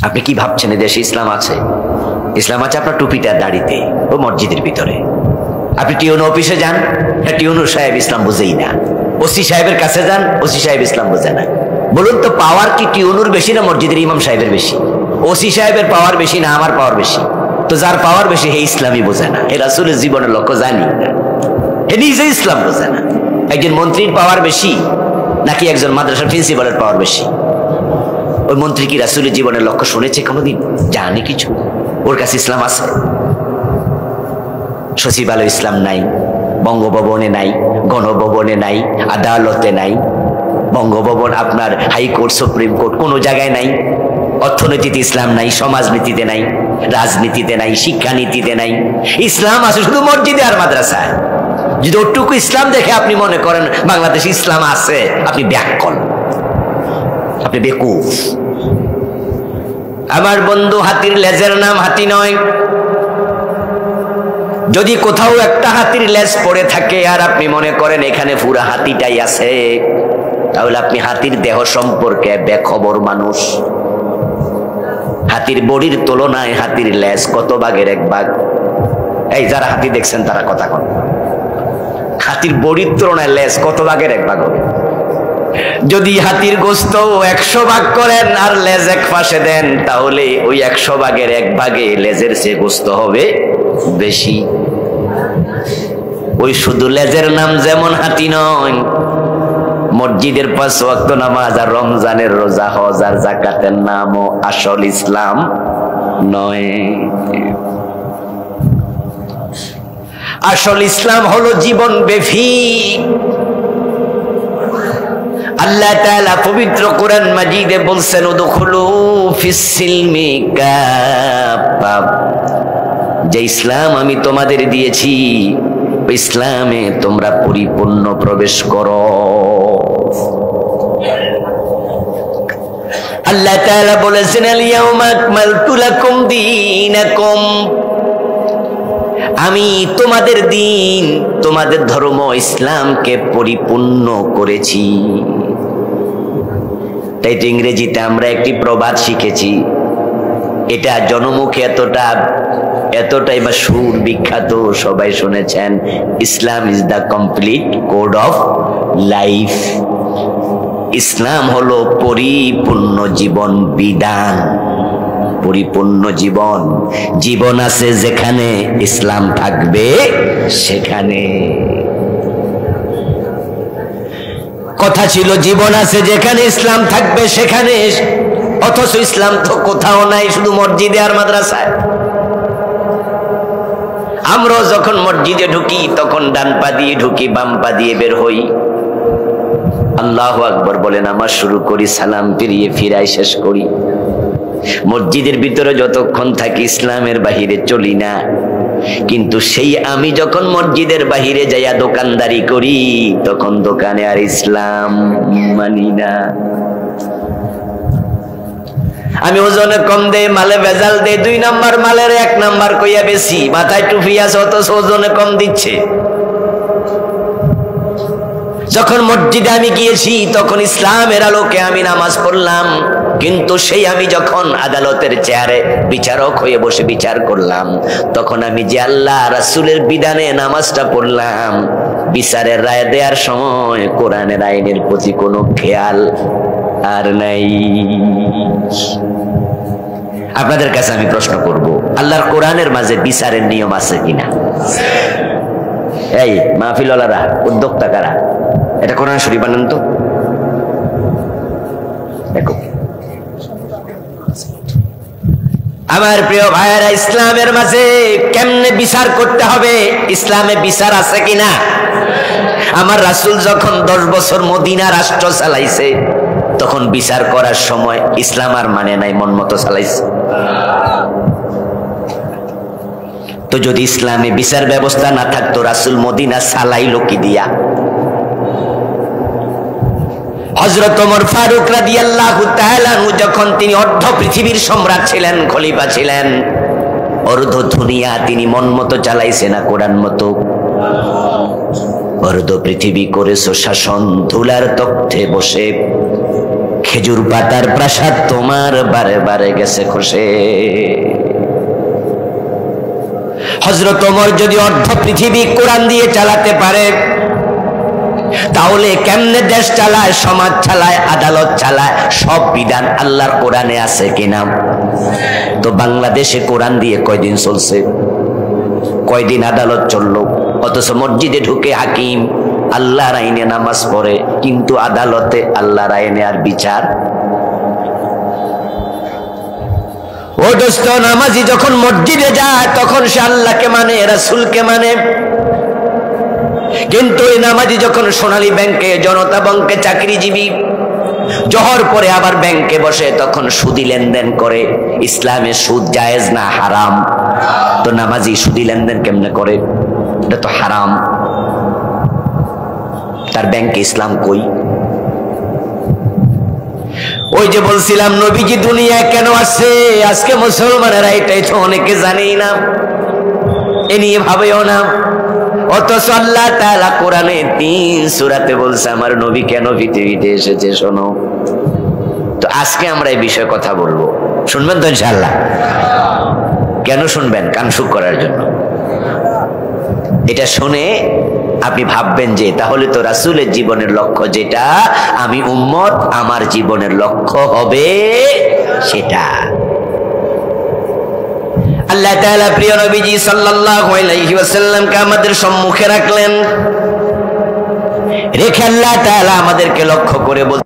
আপনি কি ভাবছেন দেশে ইসলাম আছে? ইসলাম আছে আপনার টুপিটা দাড়িতে ও মসজিদের ভিতরে। আপনি টিউনো অফিসে যান, টিউনো সাহেব ইসলাম বুঝেই না। ওসি সাহেবের কাছে যান, ওসি সাহেব ইসলাম বোঝে না। বলুন তো পাওয়ার কি টিউনুর বেশি না মসজিদের ইমাম সাহেবের বেশি? ওসি সাহেবের পাওয়ার বেশি না আমার পাওয়ার বেশি? তো যার পাওয়ার বেশি হে ইসলামই বোঝে না, হে রাসূলের জীবনের লক্ষ্য জানি না, হে নিজে ইসলাম বোঝে না। একজন মন্ত্রীর পাওয়ার বেশি নাকি একজন মাদ্রাসার প্রিন্সিপালের পাওয়ার বেশি? ওই মন্ত্রী কি রাসূলের জীবনের লক্ষ্য শুনেছে কোনোদিন? জানে কিছু? ওর কাছে ইসলাম আছে? সচিবালয় ইসলাম নাই, বঙ্গভবনে নাই, গণভবনে নাই, আদালতে নাই। বঙ্গভবন আপনার হাইকোর্ট, সুপ্রিম কোর্ট কোনো জায়গায় নাই। অর্থনীতিতে ইসলাম নাই, সমাজনীতিতে নাই, রাজনীতিতে নাই, শিক্ষানীতিতে নাই। ইসলাম আছে শুধু মসজিদে আর মাদ্রাসায়। যদি ওটুকু ইসলাম দেখে আপনি মনে করেন বাংলাদেশে ইসলাম আছে, আপনি ব্যাককল, আপনি বেকুফ। আমার বন্ধু, হাতির লেজের নাম হাতি নয়। যদি কোথাও একটা হাতির লেজ পড়ে থাকে আর আপনি মনে করেন এখানে পুরা হাতিটাই আছে, তাহলে আপনি হাতির দেহ সম্পর্কে বেখবর মানুষ। হাতির বডির তুলনায় হাতির লেজ কত ভাগের এক ভাগ? এই যারা হাতি দেখছেন তারা কথা কন। হাতির বডির তুলনায় লেজ কত ভাগের এক ভাগ হবে? যদি হাতির গোস্ত 100 ভাগ করেন আর লেজ এক পাশে দেন, তাহলে ওই 100 ভাগের এক ভাগে লেজের চেয়ে গোস্ত হবে বেশি। ওই শুধু লেজের নাম যেমন হাতি নয়, মসজিদের 5 ওয়াক্ত নামাজ আর রমজানের রোজা, হজ আর যাকাতের নামও আসল ইসলাম নয়। আসল ইসলাম হলো জীবন ব্যাপী। আল্লাহ তাআলা পবিত্র কোরআন মাজিদে বলছেন, উদখুলু ফিস সিলমি কাফা। যে ইসলাম আমি তোমাদের দিয়েছি, ইসলামে তোমরা পরিপূর্ণ প্রবেশ করো। আল্লাহ তাআলা বলেছেন, আল ইয়াউমা আকমালতু লাকুম দীনাকুম। আমি তোমাদের দিন, তোমাদের ধর্ম ইসলামকে পরিপূর্ণ করেছি। তাই তো ইংরেজিতে আমরা একটি প্রবাদ শিখেছি, এটা জনমুখে এতটাই বা সুর বিখ্যাত, সবাই শুনেছেন, Islam is the complete code of life. Islam হলো পরিপূর্ণ জীবন বিধান। পরিপূর্ণ জীবন, জীবন আছে যেখানে ইসলাম থাকবে সেখানে। কথা ছিল জীবন আছে যেখানে ইসলাম থাকবে সেখানে, অথচ ইসলাম তো কোথাও নাই, শুধু মসজিদে আর মাদ্রাসায়। আমরা যখন মসজিদে ঢুকি তখন ডান পা দিয়ে ঢুকি, বাম পা দিয়ে বের হই। আল্লাহু আকবার বলে নামাজ শুরু করি, সালাম ফিরিয়ে ফিরাই শেষ করি। মসজিদের ভিতরে যতক্ষণ থাকি ইসলামের বাহিরে চলি না। কিন্তু সেই আমি যখন মসজিদের বাহিরে যাইয়া দোকানদারি করি, তখন দোকানে আর ইসলাম মানি না। আমি ওজনে কম দেই, মালে ভেজাল দেই, 2 নাম্বার মালের 1 নাম্বার কইয়া বেশি, মাথায় টুপি আছে অথচ ওজনে কম দিচ্ছে। যখন মসজিদে আমি গিয়েছি তখন ইসলামের আলোকে আমি নামাজ পড়লাম, কিন্তু সেই আমি যখন আদালতের চেয়ারে বিচারক হয়ে বসে বিচার করলাম, তখন আমি যে আল্লাহ রাসূলের বিধানে নামাজটা পড়লাম, বিচারের রায় দেওয়ার সময় কোরআনের আইনের প্রতি কোনো খেয়াল আর নাই। আপনাদের কাছে আমি প্রশ্ন করব, আল্লাহর কোরআনের মাঝে বিচারের নিয়ম আছে কিনা? এই মাহফিলওয়ালারা, উদ্যোক্তা কারা, এটা কোরআন শরীফ বানান তো। দেখো আমার প্রিয় ভাইয়েরা, ইসলামের মাঝে কেমনে বিচার করতে হবে, ইসলামে বিচার আছে কিনা? আমার রাসূল যখন 10 বছর মদিনা রাষ্ট্র চালাইছে, তখন বিচার করার সময় ইসলাম আর মানে নাই, মন মতো চালাইছে। তো যদি ইসলামে বিচার ব্যবস্থা না থাকতো, রাসূল মদিনা চালাইলো কি দিয়া? হযরত ওমর ফারুক রাদিয়াল্লাহু তাআলা আনহু যখন তিনি অর্ধ পৃথিবীর সম্রাট ছিলেন, খলিফা ছিলেন, অর্ধ দুনিয়া তিনি মন মতো চালাইছে না কোরআন মতো? অর্ধ পৃথিবী করেছো শাসন, ধুলার তখ্তে বসে। খেজুর পাতার প্রাসাদ তোমার বারে বারে গেছে খসে। হযরত ওমর যদি অর্ধ পৃথিবী কোরআন দিয়ে চালাতে পারে, তাহলে কেমনে দেশ চালায়, সমাজ চালায়, আদালত চালায়? সব বিধান আল্লাহর কোরআনে আছে কিনা? তো বাংলাদেশে কোরআন দিয়ে কয়দিন চলছে, কয়দিন আদালত চললো? অথচ মসজিদে ঢুকে হাকিম আল্লাহর আইনে নামাজ পড়ে, কিন্তু আদালতে আল্লাহর আইনে আর বিচার। ও দোস্ত, নামাজি যখন মসজিদে যায় তখন সে আল্লাহকে মানে, রাসূলকে মানে, কিন্তু এই নামাজি যখন সোনালী ব্যাংকে, জনতা ব্যাংকে চাকরিজীবী, জোহর পরে আবার ব্যাংকে বসে, তখন সুদি লেনদেন করে। ইসলামে সুদ জায়েজ না হারাম? তো নামাজি সুদি লেনদেন কেমনে করে? এটা তো হারাম। তার ব্যাংকে ইসলাম কই? ওই যে বলছিলাম নবীজি দুনিয়ায় কেন আসছে, আজকে মুসলমানেরা এটাই তো অনেকে জানেই না, এ নিয়ে ভাবেও না। অথচ আল্লাহ তাআলা কোরআনে 3 সূরাতে বলছে আমার নবী কেন পৃথিবীতে এসেছে, শোনো। তো আজকে আমরা এই বিষয়ে কথা বলবো, শুনবেন তো ইনশাআল্লাহ? কেন শুনবেন? কান সুখ করার জন্য। এটা শুনে আপনি ভাববেন যে তাহলে তো রাসূলের জীবনের লক্ষ্য যেটা, আমি উম্মত, আমার জীবনের লক্ষ্য হবে সেটা। আল্লাহ তাআলা প্রিয় নবীজি সাল্লাল্লাহু আলাইহি ওয়াসাল্লামকে আমাদের সম্মুখে রাখলেন, রেখে আল্লাহ তাআলা আমাদেরকে লক্ষ্য করে বলতে